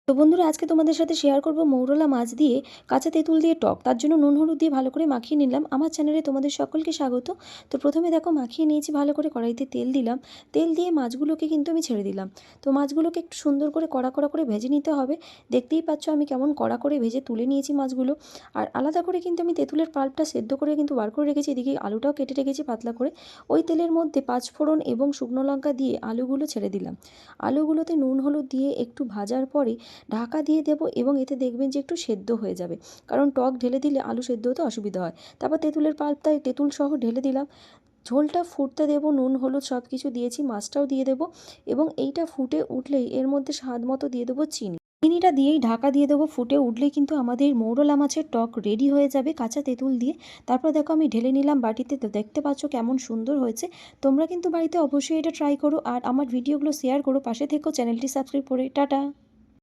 তো বন্ধুরা, আজকে তোমাদের সাথে শেয়ার করব মৌরলা মাছ দিয়ে কাঁচা তেঁতুল দিয়ে টক। তার জন্য নুন হলুদ দিয়ে ভালো করে মাখিয়ে নিলাম। আমার চ্যানেলে তোমাদের সকলকে স্বাগত। তো প্রথমে দেখো মাখিয়ে নিয়েছি ভালো করে, কড়াইতে তেল দিলাম। তেল দিয়ে মাছগুলোকে কিন্তু আমি ছেড়ে দিলাম। তো মাছগুলোকে একটু সুন্দর করে কড়া কড়া করে ভেজে নিতে হবে। দেখতেই পাচ্ছ আমি কেমন কড়া করে ভেজে তুলে নিয়েছি মাছগুলো। আর আলাদা করে কিন্তু আমি তেঁতুলের পাল্পটা সেদ্ধ করে কিন্তু বার করে রেখেছি। এদিকে আলুটাও কেটে রেখেছি পাতলা করে। ওই তেলের মধ্যে পাঁচফোড়ন এবং শুকনো লঙ্কা দিয়ে আলুগুলো ছেড়ে দিলাম। আলুগুলোতে নুন হলুদ দিয়ে একটু ভাজার পরে ঢাকা দিয়ে দেবো এবং এতে দেখবেন যে একটু সেদ্ধ হয়ে যাবে, কারণ টক ঢেলে দিলে আলু সেদ্ধ হতে অসুবিধা হয়। তারপর তেঁতুলের পাল্পটা তেঁতুল সহ ঢেলে দিলাম। ঝোলটা ফুটতে দেবো, নুন হলুদ সব কিছু দিয়েছি, মাছটাও দিয়ে দেবো এবং এইটা ফুটে উঠলেই এর মধ্যে স্বাদ মতো দিয়ে দেবো চিনি। চিনিটা দিয়েই ঢাকা দিয়ে দেবো। ফুটে উঠলেই কিন্তু আমাদের মৌরলা মাছের টক রেডি হয়ে যাবে কাঁচা তেঁতুল দিয়ে। তারপর দেখো আমি ঢেলে নিলাম বাটিতে। তো দেখতে পাচ্ছ কেমন সুন্দর হয়েছে। তোমরা কিন্তু বাড়িতে অবশ্যই এটা ট্রাই করো আর আমার ভিডিওগুলো শেয়ার করো, পাশে থেকেও চ্যানেলটি সাবস্ক্রাইব করে। টাটা।